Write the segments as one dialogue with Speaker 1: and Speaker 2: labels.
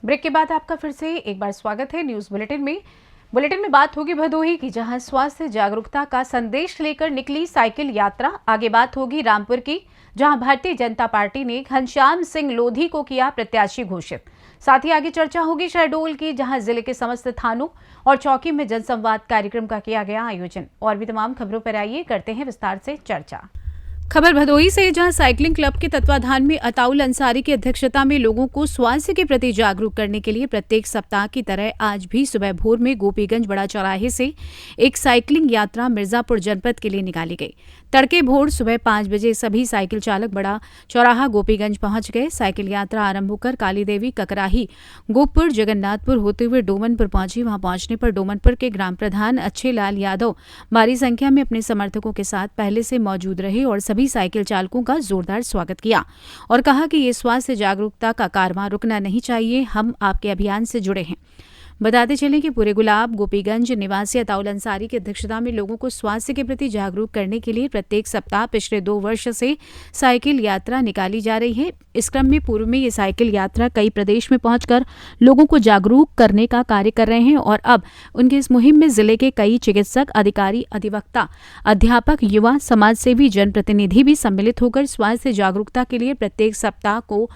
Speaker 1: Break के बाद आपका फिर से एक बार स्वागत है न्यूज बुलेटिन में बात होगी भदोही की, जहां स्वास्थ्य जागरूकता का संदेश लेकर निकली साइकिल यात्रा। आगे बात होगी रामपुर की, जहां भारतीय जनता पार्टी ने घनश्याम सिंह लोधी को किया प्रत्याशी घोषित। साथ ही आगे चर्चा होगी शहडोल की, जहां जिले के समस्त थानों और चौकी में जनसंवाद कार्यक्रम का किया गया आयोजन। और भी तमाम खबरों पर आइए करते हैं विस्तार से चर्चा। खबर भदोही से, जहां साइकिलिंग क्लब के तत्वाधान में अताउल अंसारी की अध्यक्षता में लोगों को स्वास्थ्य के प्रति जागरूक करने के लिए प्रत्येक सप्ताह की तरह आज भी सुबह भोर में गोपीगंज बड़ा चौराहे से एक साइकिलिंग यात्रा मिर्जापुर जनपद के लिए निकाली गई। तड़के भोर सुबह 5 बजे सभी साइकिल चालक बड़ा चौराहा गोपीगंज पहुंच गए। साइकिल यात्रा आरंभ होकर काली देवी, ककराही, गोपपुर, जगन्नाथपुर होते हुए डोमनपुर पहुंची। वहां पहुंचने पर डोमनपुर के ग्राम प्रधान अच्छे लाल यादव भारी संख्या में अपने समर्थकों के साथ पहले से मौजूद रहे और सभी साइकिल चालकों का जोरदार स्वागत किया और कहा कि ये स्वास्थ्य जागरूकता का कारवां रुकना नहीं चाहिए, हम आपके अभियान से जुड़े हैं। बताते चलें कि पूरे गुलाब गोपीगंज निवासी अताउल अंसारी की अध्यक्षता में लोगों को स्वास्थ्य के प्रति जागरूक करने के लिए प्रत्येक सप्ताह पिछले 2 वर्ष से साइकिल यात्रा निकाली जा रही है। इस क्रम में पूर्व में ये साइकिल यात्रा कई प्रदेश में पहुंचकर लोगों को जागरूक करने का कार्य कर रहे हैं और अब उनकी इस मुहिम में जिले के कई चिकित्सक, अधिकारी, अधिवक्ता, अध्यापक, युवा, समाजसेवी, जनप्रतिनिधि भी सम्मिलित होकर स्वास्थ्य जागरूकता के लिए प्रत्येक सप्ताह को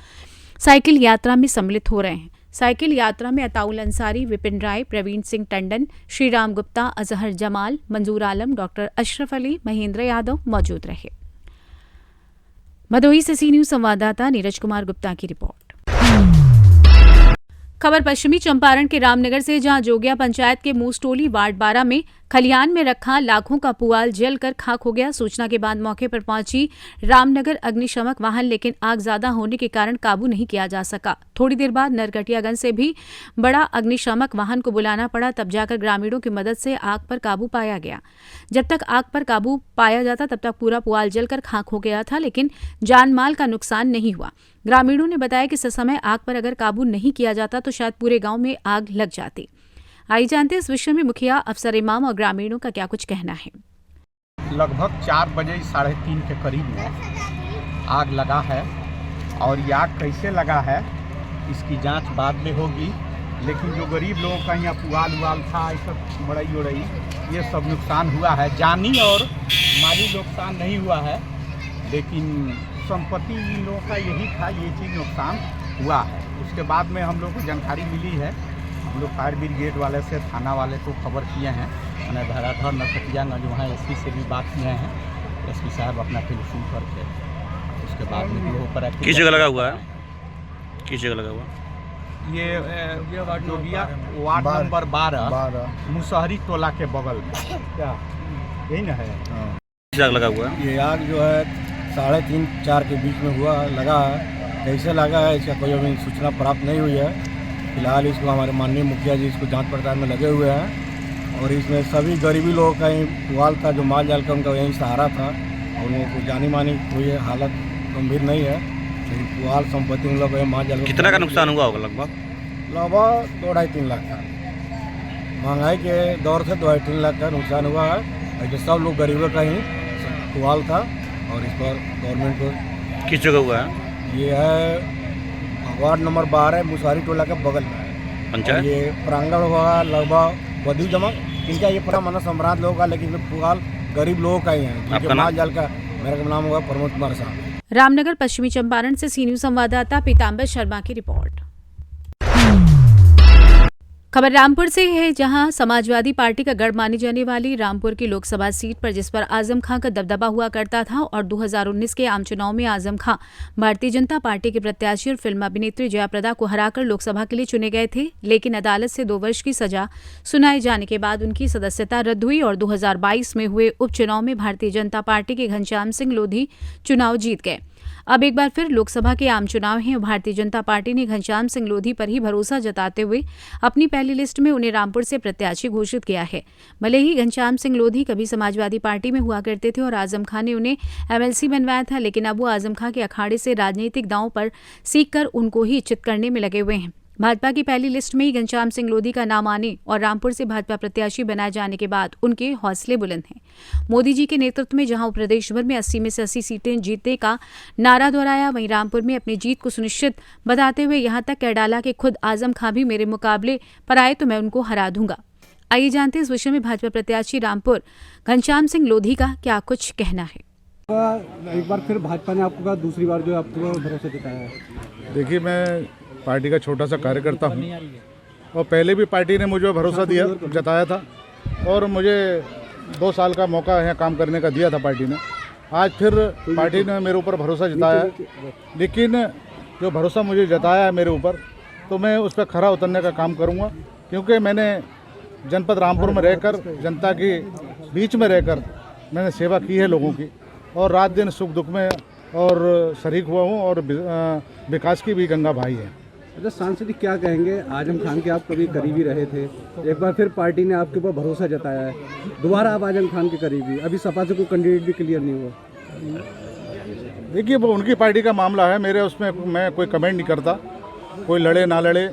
Speaker 1: साइकिल यात्रा में सम्मिलित हो रहे हैं। साइकिल यात्रा में अताउल अंसारी, विपिन राय, प्रवीण सिंह टंडन, श्रीराम गुप्ता, अजहर जमाल, मंजूर आलम, डॉक्टर अशरफ अली, महेंद्र यादव मौजूद रहे। भदोही से सी न्यूज संवाददाता नीरज कुमार गुप्ता की रिपोर्ट। खबर पश्चिमी चंपारण के रामनगर से, जहां जोगिया पंचायत के मूसटोली वार्ड 12 में खलियान में रखा लाखों का पुआल जलकर खाक हो गया। सूचना के बाद मौके पर पहुंची रामनगर अग्निशमक वाहन, लेकिन आग ज्यादा होने के कारण काबू नहीं किया जा सका। थोड़ी देर बाद नरकटियागंज से भी बड़ा अग्निशमक वाहन को बुलाना पड़ा, तब जाकर ग्रामीणों की मदद से आग पर काबू पाया गया। जब तक आग पर काबू पाया जाता तब तक पूरा पुआल जलकर खाक हो गया था, लेकिन जान माल का नुकसान नहीं हुआ। ग्रामीणों ने बताया कि समय आग पर अगर काबू नहीं किया जाता तो शायद पूरे गांव में आग लग जाती। आइए जानते हैं इस विषय में मुखिया, अफसर इमाम और ग्रामीणों का क्या कुछ कहना है।
Speaker 2: लगभग 4 बजे 3:30 के करीब में आग लगा है और ये आग कैसे लगा है इसकी जांच बाद में होगी, लेकिन जो गरीब लोगों का यहाँ पुआल उवाल था, ये सब मड़ई उड़ई, ये सब नुकसान हुआ है। जानी और माली नुकसान नहीं हुआ है, लेकिन संपत्ति इन लोगों का यही था, ये चीज़ नुकसान हुआ है। उसके बाद में हम लोग को जानकारी मिली है, हम लोग फायर ब्रिगेड वाले से, थाना वाले को खबर किए हैं, मैंने धराधर नरकटियागंज वहाँ एसपी से भी बात किए हैं। एसपी साहब अपना टेलीफोन करके उसके बाद में लोगों पर
Speaker 3: किस जगह लगा हुआ है? किस जगह लगा हुआ?
Speaker 2: ये जोगिया वार्ड नंबर 12 मुसहरी टोला के बगल में, क्या यही ना है?
Speaker 3: किस जगह लगा हुआ है?
Speaker 4: ये आग जो है 3:30-4 के बीच में हुआ लगा है। कैसे लगा है इसका कोई अभी सूचना प्राप्त नहीं हुई है। फिलहाल इसको हमारे माननीय मुखिया जी इसको जांच पड़ताल में लगे हुए हैं और इसमें सभी गरीबी लोगों का ही पुआल था, जो माल जाल का उनका यही सहारा था और उनको कोई जानी मानी कोई हालत गंभीर नहीं है, लेकिन पुआल संपत्ति उन लोग माल जाल
Speaker 3: कितना का नुकसान हुआ होगा? लगभग
Speaker 4: 2-2.5-3 लाख का। महंगाई के दौर से 2-3 लाख का नुकसान हुआ है और जो सब लोग गरीबों का ही पुआल था और इस पर गवर्नमेंट को।
Speaker 3: किस जगह हुआ है?
Speaker 4: ये है वार्ड नंबर 12 मुसहरी टोला के बगल में
Speaker 3: पंचायत।
Speaker 4: ये प्रांगण हुआ लगभग बदी जमा, इनका ये पूरा मन सम्रांत लोगों का, लेकिन पुआल गरीब लोगों का ही है।
Speaker 3: आपका नाम?
Speaker 4: जाल का मेरा नाम होगा प्रमोद कुमार साहब।
Speaker 1: रामनगर पश्चिमी चंपारण से सी न्यूज संवाददाता पीताम्बर शर्मा की रिपोर्ट। खबर रामपुर से है, जहां समाजवादी पार्टी का गढ़ मानी जाने वाली रामपुर की लोकसभा सीट पर, जिस पर आजम खां का दबदबा हुआ करता था और 2019 के आम चुनाव में आजम खां भारतीय जनता पार्टी के प्रत्याशी और फिल्म अभिनेत्री जयाप्रदा को हराकर लोकसभा के लिए चुने गए थे, लेकिन अदालत से 2 वर्ष की सजा सुनाए जाने के बाद उनकी सदस्यता रद्द हुई और 2022 में हुए उपचुनाव में भारतीय जनता पार्टी के घनश्याम सिंह लोधी चुनाव जीत गए। अब एक बार फिर लोकसभा के आम चुनाव हैं। भारतीय जनता पार्टी ने घनश्याम सिंह लोधी पर ही भरोसा जताते हुए अपनी पहली लिस्ट में उन्हें रामपुर से प्रत्याशी घोषित किया है। भले ही घनश्याम सिंह लोधी कभी समाजवादी पार्टी में हुआ करते थे और आजम खां ने उन्हें एमएलसी बनवाया था, लेकिन अब वो आजम खां के अखाड़े से राजनीतिक दांव पर सीख कर उनको ही चित करने में लगे हुए हैं। भाजपा की पहली लिस्ट में ही घनश्याम सिंह लोधी का नाम आने और रामपुर से भाजपा प्रत्याशी बनाए जाने के बाद उनके हौसले बुलंद हैं। मोदी जी के नेतृत्व में जहां प्रदेश भर में 80 में से 80 सीटें जीतने का नारा दोहराया, वहीं रामपुर में अपनी जीत को सुनिश्चित बताते हुए यहां तक कह डाला कि खुद आजम खां भी मेरे मुकाबले पर आए तो मैं उनको हरा दूंगा। आइए जानते हैं इस विषय में भाजपा प्रत्याशी रामपुर घनश्याम सिंह लोधी का क्या कुछ कहना है।
Speaker 5: एक बार फिर भाजपा ने आपको दूसरी बार जो आपको भरोसा जताया है।
Speaker 6: देखिए, मैं पार्टी का छोटा सा कार्यकर्ता हूँ और पहले भी पार्टी ने मुझे भरोसा जताया था और मुझे 2 साल का मौका यहाँ काम करने का दिया था पार्टी ने। आज फिर पार्टी ने मेरे ऊपर भरोसा जताया है, लेकिन जो भरोसा मुझे जताया है मेरे ऊपर, तो मैं उस पर खरा उतरने का काम करूँगा, क्योंकि मैंने जनपद रामपुर में रहकर, जनता के बीच में रहकर मैंने सेवा की है लोगों की, और रात दिन सुख दुख में और शरीक हुआ हूँ, और विकास की भी गंगा भाई है।
Speaker 5: अच्छा, सांसद जी क्या कहेंगे, आजम खान के आप कभी करीबी रहे थे, एक बार फिर पार्टी ने आपके ऊपर भरोसा जताया है, दोबारा आप आजम खान के करीबी, अभी सपा से कोई कैंडिडेट भी क्लियर नहीं हुआ।
Speaker 6: देखिए, वो उनकी पार्टी का मामला है, मेरे उसमें मैं कोई कमेंट नहीं करता, कोई लड़े ना लड़े,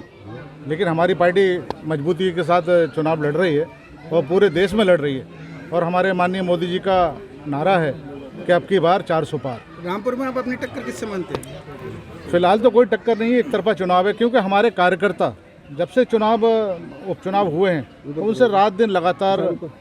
Speaker 6: लेकिन हमारी पार्टी मजबूती के साथ चुनाव लड़ रही है और पूरे देश में लड़ रही है, और हमारे माननीय मोदी जी का नारा है कि अब की बार 400 पार।
Speaker 5: रामपुर में आप अपनी टक्कर किससे मानते हैं?
Speaker 6: फिलहाल तो कोई टक्कर नहीं है, एक तरफा चुनाव है, क्योंकि हमारे कार्यकर्ता जब से उपचुनाव हुए हैं तो उनसे रात दिन लगातार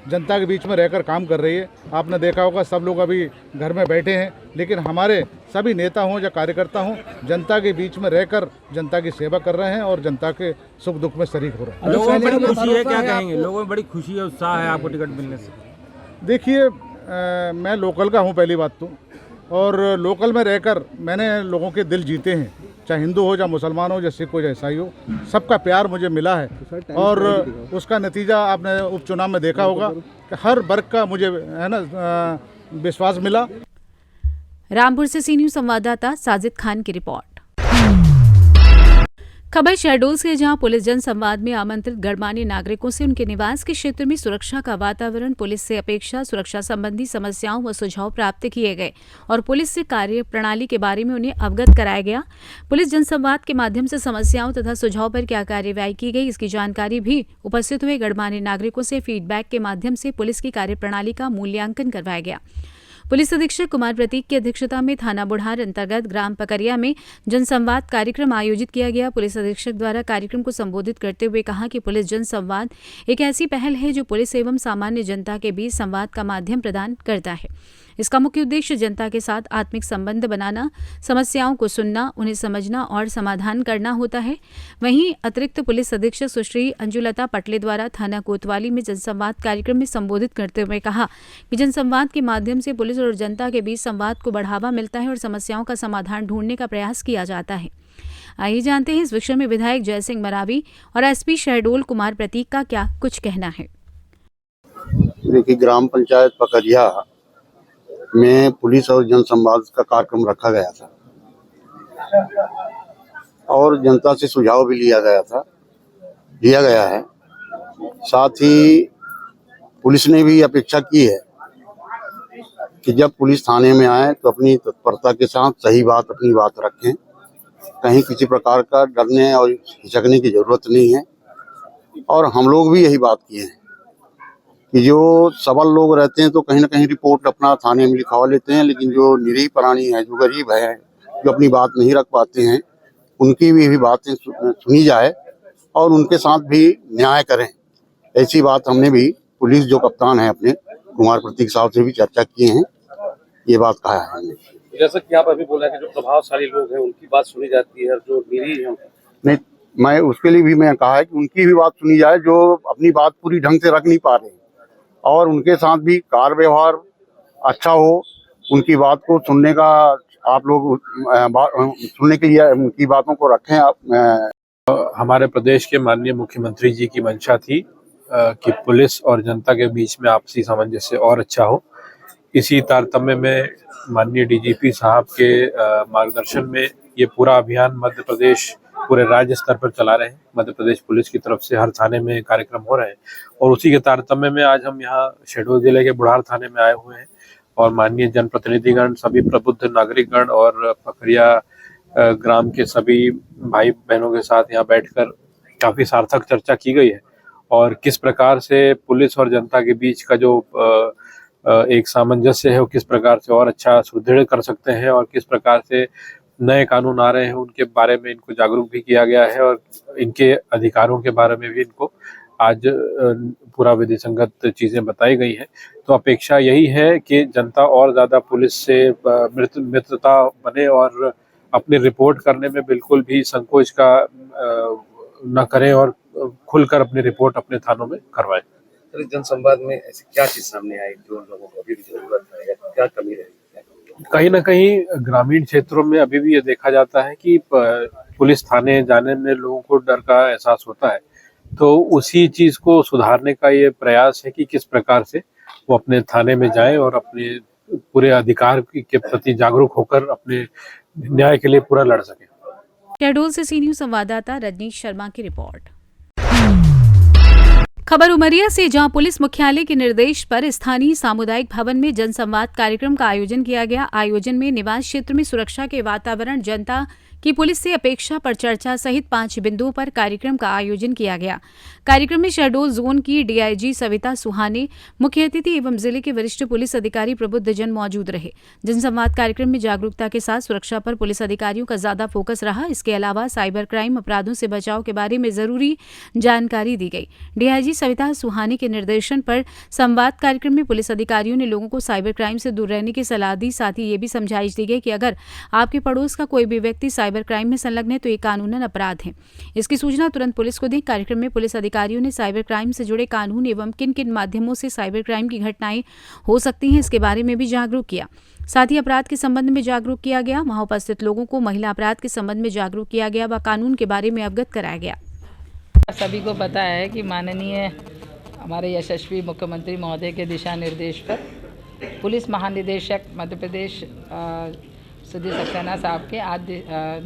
Speaker 6: जनता के बीच में रहकर काम कर रही है। आपने देखा होगा, सब लोग अभी घर में बैठे हैं, लेकिन हमारे सभी नेता हों या कार्यकर्ता हों, जनता के बीच में रहकर जनता की सेवा कर रहे हैं और जनता के सुख दुख में शरीक हो रहे हैं।
Speaker 7: लोगों में बड़ी खुशी है, क्या कहेंगे? लोगों में बड़ी खुशी है, उत्साह है आपको टिकट मिलने से।
Speaker 6: देखिए, मैं लोकल का हूँ पहली बात तो, और लोकल में रहकर मैंने लोगों के दिल जीते हैं, चाहे हिंदू हो, चाहे मुसलमान हो, चाहे सिख हो, चाहे ईसाई हो, सबका प्यार मुझे मिला है, और उसका नतीजा आपने उपचुनाव में देखा होगा कि हर वर्ग का मुझे है ना विश्वास मिला।
Speaker 1: रामपुर से सी न्यूज़ संवाददाता साजिद खान की रिपोर्ट। खबर शहडोल से, जहां पुलिस जन संवाद में आमंत्रित गणमान्य नागरिकों से उनके निवास के क्षेत्र में सुरक्षा का वातावरण, पुलिस से अपेक्षा, सुरक्षा संबंधी समस्याओं व सुझाव प्राप्त किए गए और पुलिस से कार्य प्रणाली के बारे में उन्हें अवगत कराया गया। पुलिस जनसंवाद के माध्यम से समस्याओं तथा सुझाव पर क्या कार्यवाही की गई, इसकी जानकारी भी उपस्थित हुए गणमान्य नागरिकों से फीडबैक के माध्यम से पुलिस की कार्यप्रणाली का मूल्यांकन करवाया गया। पुलिस अधीक्षक कुमार प्रतीक की अध्यक्षता में थाना बुढ़ार अंतर्गत ग्राम पकरिया में जनसंवाद कार्यक्रम आयोजित किया गया। पुलिस अधीक्षक द्वारा कार्यक्रम को संबोधित करते हुए कहा कि पुलिस जनसंवाद एक ऐसी पहल है जो पुलिस एवं सामान्य जनता के बीच संवाद का माध्यम प्रदान करता है। इसका मुख्य उद्देश्य जनता के साथ आत्मिक संबंध बनाना, समस्याओं को सुनना, उन्हें समझना और समाधान करना होता है। वहीं अतिरिक्त पुलिस अधीक्षक सुश्री अंजुलता पटले द्वारा थाना कोतवाली में जनसंवाद कार्यक्रम में संबोधित करते हुए कहा कि जनसंवाद के माध्यम से पुलिस और जनता के बीच संवाद को बढ़ावा मिलता है और समस्याओं का समाधान ढूंढने का प्रयास किया जाता है। आइए जानते हैं इस विषय में विधायक जय सिंह मरावी और एसपी शहडोल कुमार प्रतीक का क्या कुछ कहना है।
Speaker 8: देखिए, ग्राम पंचायत पकरिया में पुलिस और जनसंवाद का कार्यक्रम रखा गया था और जनता से सुझाव भी लिया गया है। साथ ही पुलिस ने भी अपेक्षा की है कि जब पुलिस थाने में आए तो अपनी तत्परता के साथ सही बात अपनी बात रखें, कहीं किसी प्रकार का डरने और हिचकने की जरूरत नहीं है। और हम लोग भी यही बात किए हैं कि जो सबल लोग रहते हैं तो कहीं ना कहीं रिपोर्ट अपना थाने में लिखवा लेते हैं, लेकिन जो निरीह प्राणी है, जो गरीब है, जो अपनी बात नहीं रख पाते हैं, उनकी भी बातें सुनी जाए और उनके साथ भी न्याय करें। ऐसी बात हमने भी पुलिस जो कप्तान है अपने कुमार प्रतीक साहब से भी चर्चा किए हैं, ये बात कहा है हमने।
Speaker 9: जैसा कि आप अभी बोला कि जो प्रभावशाली लोग हैं उनकी बात सुनी जाती है, जो निरीह हैं
Speaker 8: नहीं, मैं उसके लिए भी मैं कहा है कि उनकी भी बात सुनी जाए, जो अपनी बात पूरी ढंग से रख नहीं पा रहे, और उनके साथ भी कार व्यवहार अच्छा हो। उनकी बात को सुनने का आप लोग सुनने के लिए उनकी बातों को रखें।
Speaker 9: हमारे प्रदेश के माननीय मुख्यमंत्री जी की मंशा थी कि पुलिस और जनता के बीच में आपसी सामंजस्य और अच्छा हो। इसी तारतम्य में माननीय डीजीपी साहब के मार्गदर्शन में ये पूरा अभियान मध्य प्रदेश पूरे राज्य स्तर पर चला रहे हैं। मध्य प्रदेश पुलिस की तरफ से हर थाने में कार्यक्रम हो रहे हैं और उसी के तारतम्य में आज हम यहाँ शहडोल जिले के बुढ़ार थाने में आए हुए हैं और माननीय जनप्रतिनिधिगण, सभी प्रबुद्ध नागरिकगण और पकरिया ग्राम के सभी भाई बहनों के साथ यहाँ बैठकर काफ़ी सार्थक चर्चा की गई है और किस प्रकार से पुलिस और जनता के बीच का जो एक सामंजस्य है वो किस प्रकार से और अच्छा सुदृढ़ कर सकते हैं और किस प्रकार से नए कानून आ रहे हैं उनके बारे में इनको जागरूक भी किया गया है और इनके अधिकारों के बारे में भी इनको आज पूरा विधि संगत चीज़ें बताई गई हैं। तो अपेक्षा यही है कि जनता और ज़्यादा पुलिस से मित्रता बने और अपनी रिपोर्ट करने में बिल्कुल भी संकोच का न करें और खुलकर अपनी रिपोर्ट अपने थानों में करवाएं।
Speaker 10: सर, जनसंवाद में ऐसी क्या चीज सामने आई जो लोगों को अभी भी जरूरत है या क्या कमी रही?
Speaker 9: कहीं ना कहीं ग्रामीण क्षेत्रों में अभी भी ये देखा जाता है कि पुलिस थाने जाने में लोगों को डर का एहसास होता है, तो उसी चीज को सुधारने का ये प्रयास है कि किस प्रकार से वो अपने थाने में जाएं और अपने पूरे अधिकार के प्रति जागरूक होकर अपने न्याय के लिए पूरा लड़ सकें।
Speaker 1: शहडोल से सी न्यूज संवाददाता रजनीश शर्मा की रिपोर्ट। खबर उमरिया से, जहां पुलिस मुख्यालय के निर्देश पर स्थानीय सामुदायिक भवन में जनसंवाद कार्यक्रम का आयोजन किया गया। आयोजन में निवास क्षेत्र में सुरक्षा के वातावरण, जनता की पुलिस से अपेक्षा पर चर्चा सहित 5 बिंदुओं पर कार्यक्रम का आयोजन किया गया। कार्यक्रम में शहडोल जोन की डीआईजी सविता सुहाने मुख्य अतिथि एवं जिले के वरिष्ठ पुलिस अधिकारी प्रबुद्ध जन मौजूद रहे। जनसंवाद कार्यक्रम में जागरूकता के साथ सुरक्षा पर पुलिस अधिकारियों का ज्यादा फोकस रहा। इसके अलावा साइबर क्राइम अपराधों से बचाव के बारे में जरूरी जानकारी दी गई। डीआईजी सविता सुहाने के निर्देशन पर संवाद कार्यक्रम में पुलिस अधिकारियों ने लोगों को साइबर क्राइम से दूर रहने की सलाह दी। साथ ही ये भी समझाइश दी गई कि अगर आपके पड़ोस का कोई भी व्यक्ति साइबर क्राइम में संलग्न है तो ये कानूनन अपराध है। इसकी सूचना तुरंत पुलिस को दी। कार्यक्रम में पुलिस अधिकारियों ने साइबर क्राइम से जुड़े कानून एवं किन किन माध्यमों से साइबर क्राइम की घटनाएं हो सकती हैं इसके बारे में भी जागरूक किया। साथ ही अपराध के संबंध में जागरूक किया गया। वहां उपस्थित लोगों को महिला अपराध के संबंध में जागरूक किया गया व कानून के बारे में अवगत कराया गया।
Speaker 11: सभी को पता है कि माननीय हमारे यशस्वी मुख्यमंत्री महोदय के दिशा निर्देश पर पुलिस महानिदेशक मध्य प्रदेश सुधीर सक्सेना साहब के आज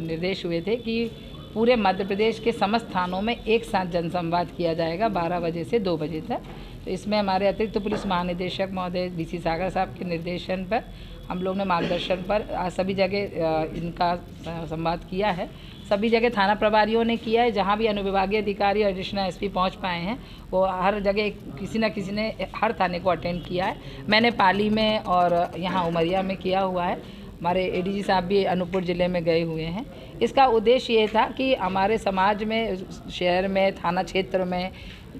Speaker 11: निर्देश हुए थे कि पूरे मध्य प्रदेश के समस्त थानों में एक साथ जनसंवाद किया जाएगा 12 बजे से 2 बजे तक। तो इसमें हमारे अतिरिक्त पुलिस महानिदेशक महोदय बीसी सागर साहब के निर्देशन पर हम लोग ने मार्गदर्शन पर आज सभी जगह इनका संवाद किया है। सभी जगह थाना प्रभारियों ने किया है। जहाँ भी अनुविभागीय अधिकारी और एडिशनल एसपी पहुँच पाए हैं वो हर जगह किसी न किसी ने हर थाने को अटेंड किया है। मैंने पाली में और यहाँ उमरिया में किया हुआ है। हमारे एडीजी साहब भी अनूपपुर ज़िले में गए हुए हैं। इसका उद्देश्य ये था कि हमारे समाज में, शहर में, थाना क्षेत्र में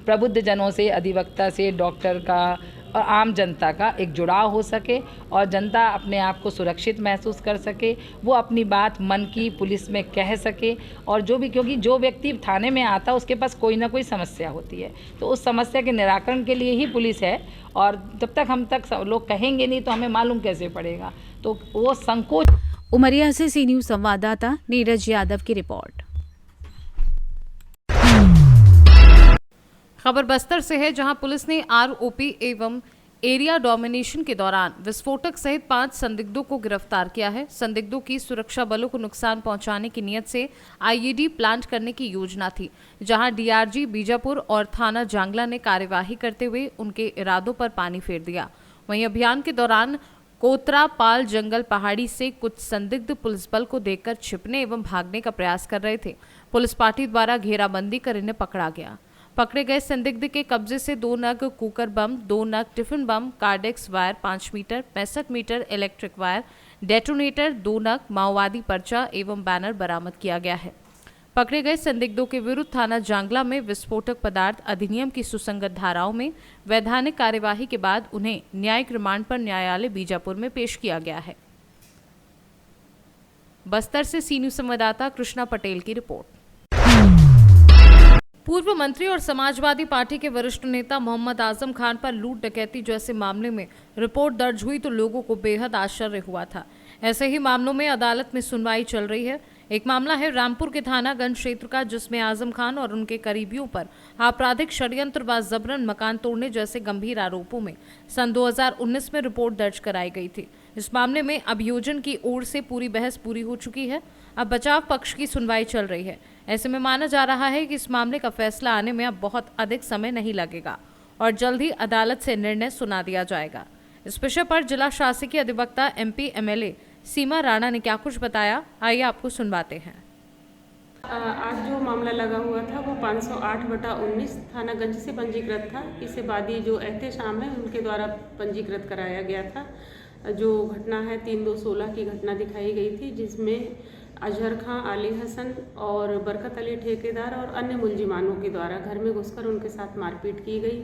Speaker 11: प्रबुद्ध जनों से, अधिवक्ता से, डॉक्टर का और आम जनता का एक जुड़ाव हो सके और जनता अपने आप को सुरक्षित महसूस कर सके, वो अपनी बात मन की पुलिस में कह सके। और जो भी, क्योंकि जो व्यक्ति थाने में आता है उसके पास कोई ना कोई समस्या होती है, तो उस समस्या के निराकरण के लिए ही पुलिस है। और जब तक हम तक लोग कहेंगे नहीं तो हमें मालूम कैसे पड़ेगा, तो वो संकोच।
Speaker 1: उमरिया से सी न्यूज संवाददाता नीरज यादव की रिपोर्ट।
Speaker 12: खबर बस्तर से है, जहां पुलिस ने आरओपी एवं एरिया डोमिनेशन के दौरान विस्फोटक सहित 5 संदिग्धों को गिरफ्तार किया है। संदिग्धों की सुरक्षा बलों को नुकसान पहुंचाने की नियत से आईईडी प्लांट करने की योजना थी, जहां डीआरजी बीजापुर और थाना जांगला ने कार्यवाही करते हुए उनके इरादों पर पानी फेर दिया। वहीं अभियान के दौरान कोतरापाल जंगल पहाड़ी से कुछ संदिग्ध पुलिस बल को देखकर छिपने एवं भागने का प्रयास कर रहे थे। पुलिस पार्टी द्वारा घेराबंदी कर इन्हें पकड़ा गया। पकड़े गए संदिग्ध के कब्जे से 2 नग कुकर बम, 2 नग tiffin bomb, cordex wire 5 metre, 65 metre electric wire, detonator 2 नग, माओवादी पर्चा एवं बैनर बरामद किया गया है। पकड़े गए संदिग्धों के विरुद्ध थाना जांगला में विस्फोटक पदार्थ अधिनियम की सुसंगत धाराओं में वैधानिक कार्यवाही के बाद उन्हें न्यायिक रिमांड पर न्यायालय बीजापुर में पेश किया गया है। बस्तर से सी न्यूज संवाददाता कृष्णा पटेल की रिपोर्ट। पूर्व मंत्री और समाजवादी पार्टी के वरिष्ठ नेता मोहम्मद आजम खान पर लूट डकैती जैसे मामले में रिपोर्ट दर्ज हुई तो लोगों को बेहद आश्चर्य हुआ था। ऐसे ही मामलों में अदालत में सुनवाई चल रही है। एक मामला है रामपुर के थानागंज क्षेत्र का, जिसमें आजम खान और उनके करीबियों पर आपराधिक षड्यंत्र व जबरन मकान तोड़ने जैसे गंभीर आरोपों में सन 2019 में रिपोर्ट दर्ज कराई गई थी। इस मामले में अभियोजन की ओर से पूरी बहस पूरी हो चुकी है। अब बचाव पक्ष की सुनवाई चल रही है। ऐसे में माना जा रहा है कि इस मामले का फैसला आने में अब बहुत अधिक समय नहीं लगेगा और जल्द ही अदालत से निर्णय सुना दिया जाएगा। इस विषय पर जिला शासकीय अधिवक्ता MP MLA सीमा राणा ने क्या कुछ बताया, आइए आपको सुनवाते हैं।
Speaker 13: आज जो मामला लगा हुआ था वो 508/19 थाना गंज से पंजीकृत था। इससे बादी जो एहतेशाम है उनके द्वारा पंजीकृत कराया गया था। जो घटना है 3/2/16 की घटना दिखाई गई थी, जिसमें अजहर खां, आली हसन और बरकत अली ठेकेदार और अन्य मुलजिमानों के द्वारा घर में घुसकर उनके साथ मारपीट की गई।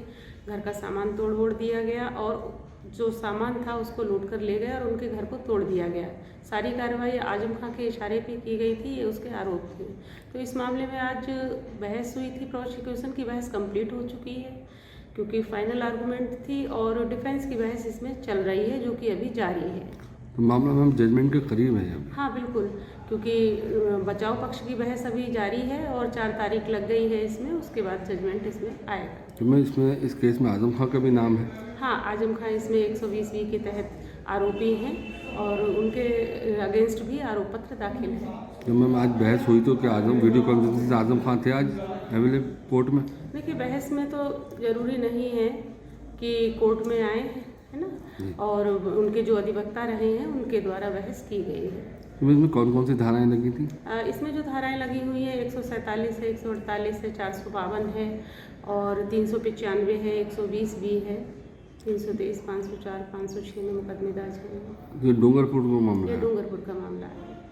Speaker 13: घर का सामान तोड़ दिया गया और जो सामान था उसको लूट कर ले गए और उनके घर को तोड़ दिया गया। सारी कार्रवाई आजम खां के इशारे पे की गई थी, ये उसके आरोप थे। तो इस मामले में आज बहस हुई थी। प्रोसिक्यूशन की बहस कंप्लीट हो चुकी है क्योंकि फाइनल आर्गूमेंट थी और डिफेंस की बहस इसमें चल रही है, जो कि अभी जारी है।
Speaker 5: तो मामला में हम जजमेंट के करीब हैं अभी।
Speaker 13: हाँ बिल्कुल, क्योंकि बचाव पक्ष की बहस अभी जारी है और 4 तारीख लग गई है इसमें, उसके बाद जजमेंट इसमें आएगा।
Speaker 5: तो मैं इसमें इस केस में आजम खां का भी नाम है?
Speaker 13: हाँ, आजम खां इसमें 120(b) के तहत आरोपी हैं और उनके अगेंस्ट भी आरोप पत्र दाखिल है।
Speaker 5: जब मैम आज बहस हुई तो क्या आजम वीडियो कॉन्फ्रेंसिंग से आजम खां थे आज अवेलेबल कोर्ट में?
Speaker 13: देखिए, बहस में तो ज़रूरी नहीं है कि कोर्ट में आए, है ना, और उनके जो अधिवक्ता रहे हैं उनके द्वारा बहस की गई है।
Speaker 5: तो इसमें कौन कौन सी धाराएं लगी थी?
Speaker 13: इसमें जो धाराएं लगी हुई है 147 है, 148 है, 452 है और 395 है, 120(b) है, 323, 504, 506 में मुकदमे दर्ज है।
Speaker 5: ये डूंगरपुर का मामला
Speaker 13: ये
Speaker 5: है?
Speaker 13: डूंगरपुर का मामला है।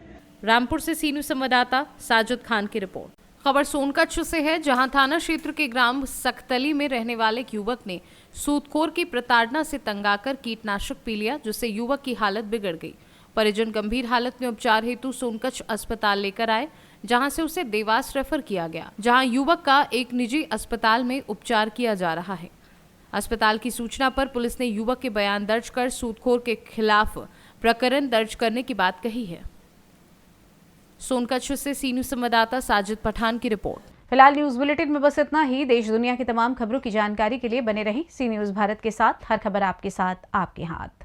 Speaker 12: रामपुर से सीनू संवाददाता साजिद खान की रिपोर्ट। खबर सोनकच्छ से है, जहां थाना क्षेत्र के ग्राम सख्तली में रहने वाले एक युवक ने सूदखोर की प्रताड़ना से तंग आकर कीटनाशक पी लिया, जिससे युवक की हालत बिगड़ गई। परिजन गंभीर हालत में उपचार हेतु सोनकच्छ अस्पताल लेकर आए, जहां से उसे देवास रेफर किया गया, जहां युवक का एक निजी अस्पताल में उपचार किया जा रहा है। अस्पताल की सूचना पर पुलिस ने युवक के बयान दर्ज कर सूदखोर के खिलाफ प्रकरण दर्ज करने की बात कही है। सोनकच्छ से सीनू संवाददाता साजिद पठान की रिपोर्ट।
Speaker 1: फिलहाल न्यूज बुलेटिन में बस इतना ही। देश दुनिया की तमाम खबरों की जानकारी के लिए बने रहें सी न्यूज भारत के साथ। हर खबर आपके साथ, आपके हाथ।